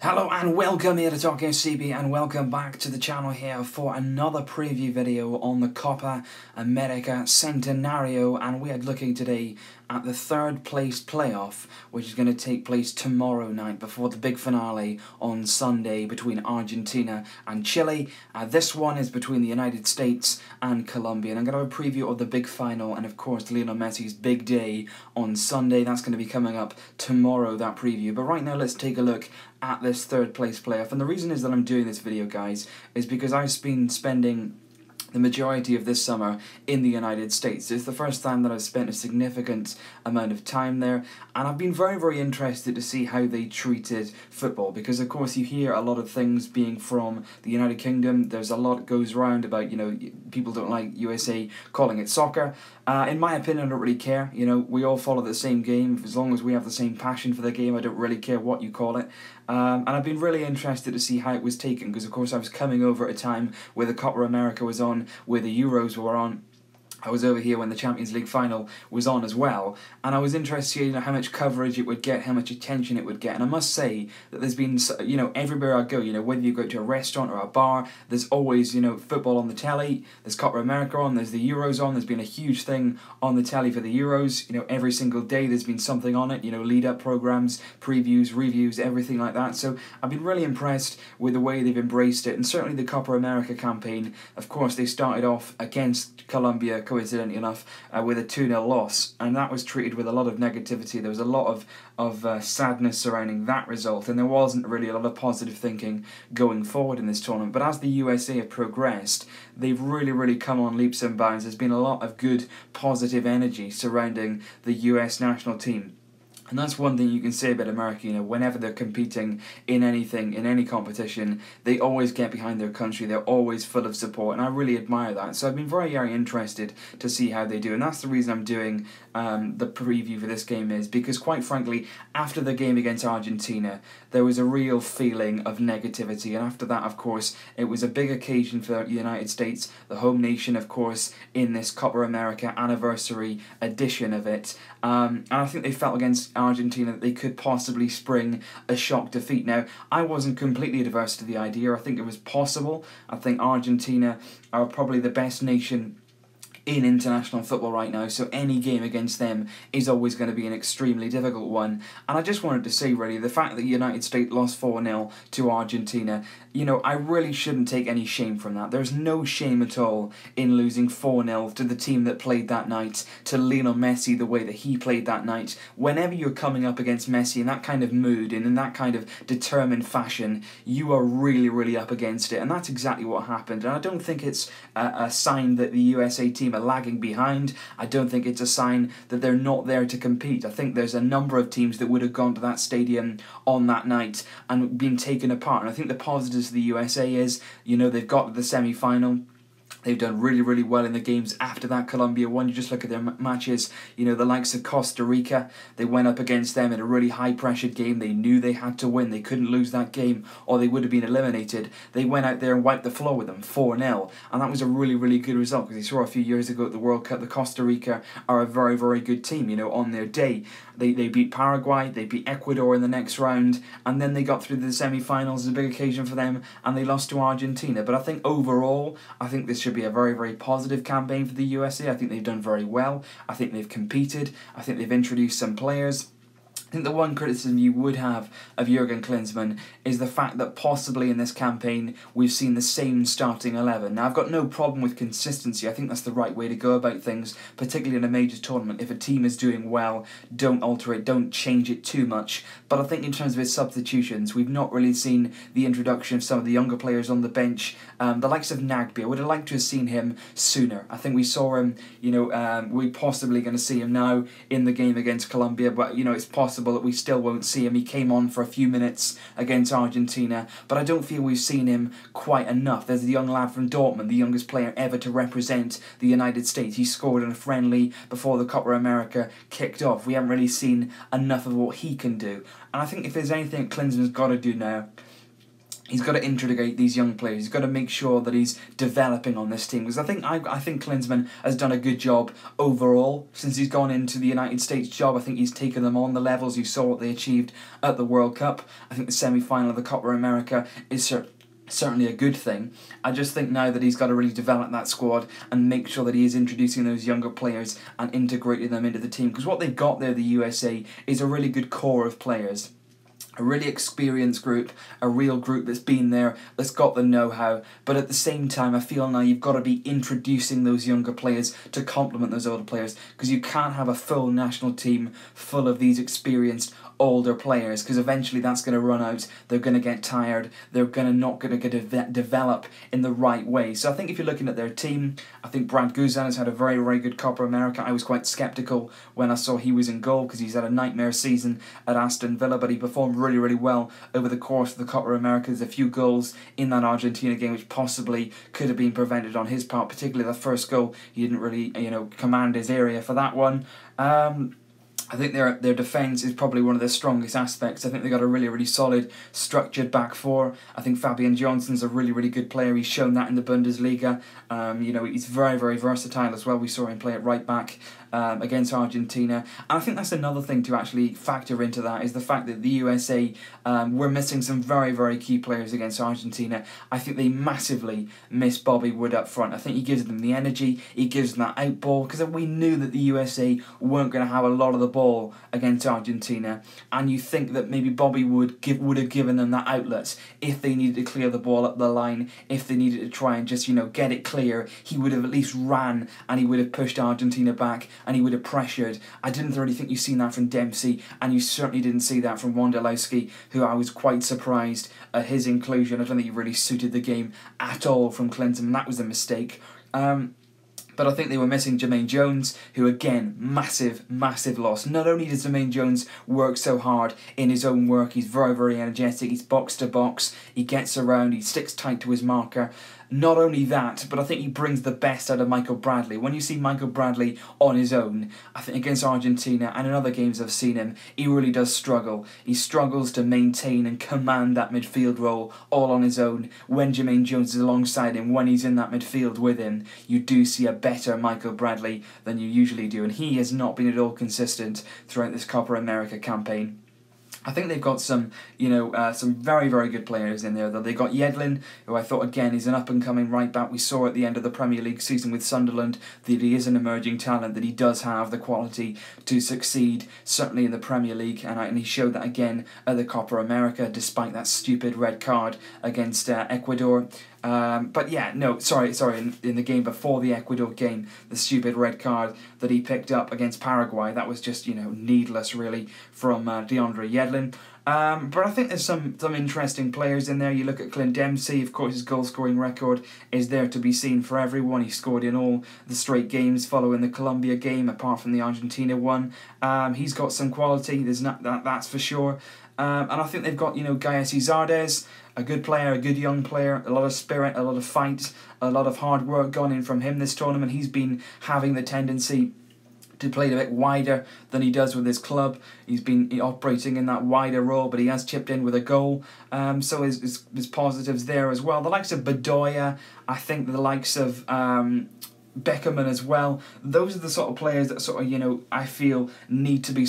Hello and welcome here to Talk SCB and welcome back to the channel here for another preview video on the Copa América Centenario, and we are looking today at the third place playoff, which is going to take place tomorrow night before the big finale on Sunday between Argentina and Chile. This one is between the United States and Colombia, and I'm going to have a preview of the big final and of course Lionel Messi's big day on Sunday. That's going to be coming up tomorrow, that preview. But right now let's take a look at this third place playoff, and the reason is that I'm doing this video, guys, is because I've been spending the majority of this summer in the United States. It's the first time that I've spent a significant amount of time there, and I've been very interested to see how they treated football, because of course you hear a lot of things being from the United Kingdom. There's a lot that goes around about, people don't like USA calling it soccer. In my opinion, I don't really care. We all follow the same game. As long as we have the same passion for the game, I don't really care what you call it. And I've been really interested to see how it was taken, because of course I was coming over at a time where the Copa América was on, where the Euros were on. I was over here when the Champions League final was on as well, and I was interested in how much coverage it would get, how much attention it would get. And I must say that there's been, everywhere I go, whether you go to a restaurant or a bar, there's always, football on the telly. There's Copa America on, there's the Euros on. There's been a huge thing on the telly for the Euros. Every single day there's been something on it, lead-up programs, previews, reviews, everything like that. So I've been really impressed with the way they've embraced it, and certainly the Copa America campaign. Of course, they started off against Colombia, coincidentally enough, with a 2-0 loss, and that was treated with a lot of negativity. There was a lot of sadness surrounding that result, and there wasn't really a lot of positive thinking going forward in this tournament. But as the USA have progressed, they've really come on leaps and bounds. There's been a lot of good, positive energy surrounding the US national team. And that's one thing you can say about America. Whenever they're competing in anything, in any competition, they always get behind their country. They're always full of support, and I really admire that. So I've been very interested to see how they do, and that's the reason I'm doing the preview for this game, is because, quite frankly, after the game against Argentina, there was a real feeling of negativity, and after that, of course, it was a big occasion for the United States, the home nation, of course, in this Copa America anniversary edition of it, and I think they felt against Argentina that they could possibly spring a shock defeat. Now, I wasn't completely adverse to the idea. I think it was possible. I think Argentina are probably the best nation in international football right now, so any game against them is always going to be an extremely difficult one. And I just wanted to say, really, the fact that the United States lost 4-0 to Argentina, I really shouldn't take any shame from that. There's no shame at all in losing 4-0 to the team that played that night, to Lionel Messi the way that he played that night. Whenever you're coming up against Messi in that kind of mood and in that kind of determined fashion, you are really up against it, and that's exactly what happened. And I don't think it's a sign that the USA team are lagging behind. I don't think it's a sign that they're not there to compete. I think there's a number of teams that would have gone to that stadium on that night and been taken apart. And I think the positives of the USA is, they've got to the semi-final. They've done really well in the games after that Colombia one. You just look at their matches, the likes of Costa Rica, they went up against them in a really high-pressured game. They knew they had to win. They couldn't lose that game or they would have been eliminated. They went out there and wiped the floor with them, 4-0. And that was a really good result, because you saw a few years ago at the World Cup, the Costa Rica are a very good team, on their day. They beat Paraguay, they beat Ecuador in the next round, and then they got through the semi-finals. It was a big occasion for them, and they lost to Argentina. But I think overall, I think this should be a very positive campaign for the USA. I think they've done very well. I think they've competed. I think they've introduced some players. I think the one criticism you would have of Jurgen Klinsmann is the fact that possibly in this campaign we've seen the same starting 11. Now, I've got no problem with consistency. I think that's the right way to go about things, particularly in a major tournament. If a team is doing well, don't alter it, don't change it too much. But I think in terms of its substitutions, we've not really seen the introduction of some of the younger players on the bench. The likes of Nagby, I would have liked to have seen him sooner. I think we saw him, we're possibly going to see him now in the game against Colombia, but, it's possible that we still won't see him. He came on for a few minutes against Argentina, but I don't feel we've seen him quite enough. There's the young lad from Dortmund, the youngest player ever to represent the United States. He scored in a friendly before the Copa America kicked off. We haven't really seen enough of what he can do. And I think if there's anything Klinsmann's got to do now, he's got to integrate these young players. He's got to make sure that he's developing on this team, because I think Klinsmann has done a good job overall since he's gone into the United States job. I think he's taken them on the levels. You saw what they achieved at the World Cup. I think the semi-final of the Copa America is certainly a good thing. I just think now that he's got to really develop that squad and make sure that he is introducing those younger players and integrating them into the team, because what they've got there, the USA, is a really good core of players. A really experienced group, a real group that's been there, that's got the know-how, but at the same time I feel now you've got to be introducing those younger players to complement those older players, because you can't have a full national team full of these experienced older players, because eventually that's going to run out, they're going to get tired, they're not going to develop in the right way. So I think if you're looking at their team, I think Brad Guzan has had a very, very good Copa America. I was quite sceptical when I saw he was in goal, because he's had a nightmare season at Aston Villa, but he performed really, really well over the course of the Copa America. There's a few goals in that Argentina game which possibly could have been prevented on his part, particularly the first goal. He didn't really, command his area for that one. I think their defence is probably one of their strongest aspects. I think they've got a really, really solid, structured back four. I think Fabian Johnson's a really, really good player. He's shown that in the Bundesliga. He's very, very versatile as well. We saw him play at right back against Argentina. And I think that's another thing to actually factor into that, is the fact that the USA were missing some very, very key players against Argentina. I think they massively miss Bobby Wood up front. I think he gives them the energy, he gives them that out ball, because we knew that the USA weren't going to have a lot of the ball against Argentina, and you think that maybe Bobby Wood would have given them that outlet if they needed to clear the ball up the line, if they needed to try and just get it clear. He would have at least ran and he would have pushed Argentina back and he would have pressured. I didn't really think you've seen that from Dempsey, and you certainly didn't see that from Wondolowski, who I was quite surprised at his inclusion. I don't think he really suited the game at all from Clinton. That was a mistake. But I think they were missing Jermaine Jones, who again, massive, massive loss. Not only does Jermaine Jones work so hard in his own work, he's very, very energetic, he's box to box, he gets around, he sticks tight to his marker. Not only that, but I think he brings the best out of Michael Bradley. When you see Michael Bradley on his own, I think against Argentina and in other games I've seen him, he really does struggle. He struggles to maintain and command that midfield role all on his own. When Jermaine Jones is alongside him, when he's in that midfield with him, you do see a better Michael Bradley than you usually do, and he has not been at all consistent throughout this Copa America campaign. I think they've got some very, very good players in there, though. They got Yedlin, who I thought, again, is an up-and-coming right-back. We saw at the end of the Premier League season with Sunderland that he is an emerging talent, that he does have the quality to succeed, certainly in the Premier League, and he showed that again at the Copa America, despite that stupid red card against Ecuador. But yeah, no, sorry, in the game before the Ecuador game, the stupid red card that he picked up against Paraguay, that was just, needless, really, from DeAndre Yedlin. But I think there's some interesting players in there. You look at Clint Dempsey, of course his goal-scoring record is there to be seen for everyone. He scored in all the straight games following the Colombia game, apart from the Argentina one. He's got some quality, that's for sure. And I think they've got, Gaesi Zardes, a good player, a good young player, a lot of spirit, a lot of fight, a lot of hard work gone in from him this tournament. He's been having the tendency to play a bit wider than he does with his club. He's been operating in that wider role, but he has chipped in with a goal. So his positives there as well. The likes of Bedoya, I think the likes of Beckerman as well. Those are the sort of players that I feel need to be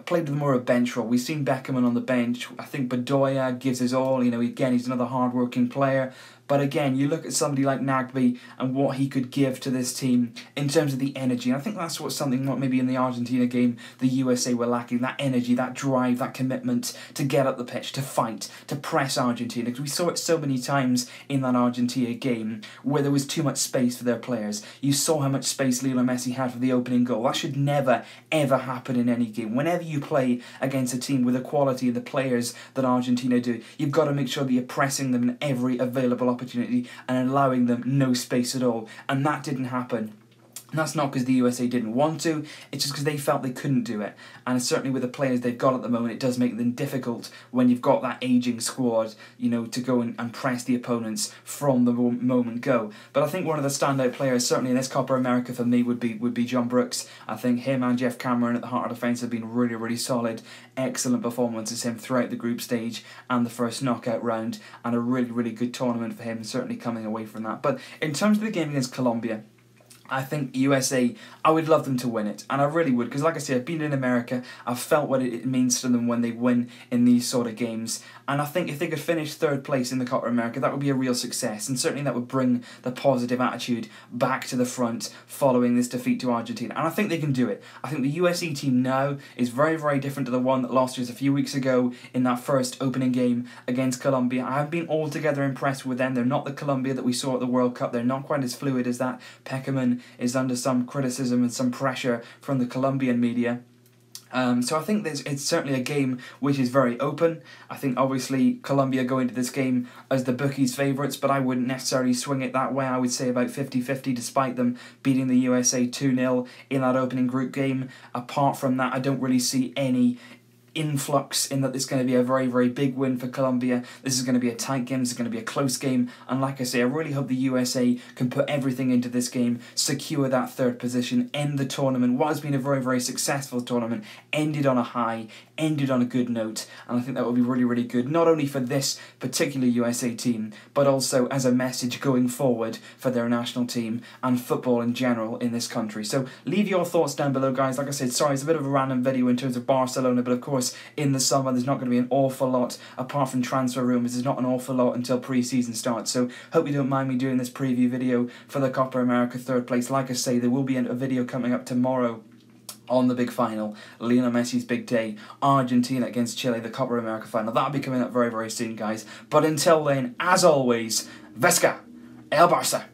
played with more of a bench role. We've seen Beckerman on the bench. I think Bedoya gives his all. Again, he's another hard-working player. But again, you look at somebody like Nagbe and what he could give to this team in terms of the energy. And I think that's something maybe in the Argentina game the USA were lacking, that energy, that drive, that commitment to get up the pitch, to fight, to press Argentina. Because we saw it so many times in that Argentina game where there was too much space for their players. You saw how much space Lionel Messi had for the opening goal. That should never, ever happen in any game. Whenever you play against a team with the quality of the players that Argentina do, you've got to make sure that you're pressing them in every available opportunity and allowing them no space at all, and that didn't happen. And that's not because the USA didn't want to, it's just because they felt they couldn't do it. And certainly with the players they've got at the moment, it does make them difficult when you've got that ageing squad, you know, to go and press the opponents from the moment go. But I think one of the standout players, certainly in this Copa America for me, would be John Brooks. I think him and Jeff Cameron at the heart of defence have been really, really solid. Excellent performances him throughout the group stage and the first knockout round, and a really, really good tournament for him, certainly coming away from that. But in terms of the game against Colombia, I think USA, I would love them to win it, and I really would, because like I said, I've been in America, I've felt what it means to them when they win in these sort of games, and I think if they could finish third place in the Copa America, that would be a real success, and certainly that would bring the positive attitude back to the front following this defeat to Argentina, and I think they can do it. I think the USA team now is very, very different to the one that lost just a few weeks ago in that first opening game against Colombia. I haven't been altogether impressed with them. They're not the Colombia that we saw at the World Cup. They're not quite as fluid as that. Peckerman is under some criticism and some pressure from the Colombian media. So I think it's certainly a game which is very open. I think obviously Colombia go into this game as the bookies' favourites, but I wouldn't necessarily swing it that way. I would say about 50-50 despite them beating the USA 2-0 in that opening group game. Apart from that, I don't really see any influx in that it's going to be a very, very big win for Colombia. This is going to be a tight game, this is going to be a close game, and like I say, I really hope the USA can put everything into this game, secure that third position, end the tournament. What has been a very, very successful tournament, ended on a high, ended on a good note, and I think that would be really, really good, not only for this particular USA team, but also as a message going forward for their national team and football in general in this country. So leave your thoughts down below, guys. Like I said, sorry, it's a bit of a random video in terms of Barcelona, but of course in the summer there's not going to be an awful lot apart from transfer rumours. There's not an awful lot until pre-season starts, so hope you don't mind me doing this preview video for the Copa America third place. Like I say, there will be a video coming up tomorrow on the big final, Lionel Messi's big day, Argentina against Chile, the Copa America final. That'll be coming up very, very soon, guys. But until then, as always, Vesca, El Barça.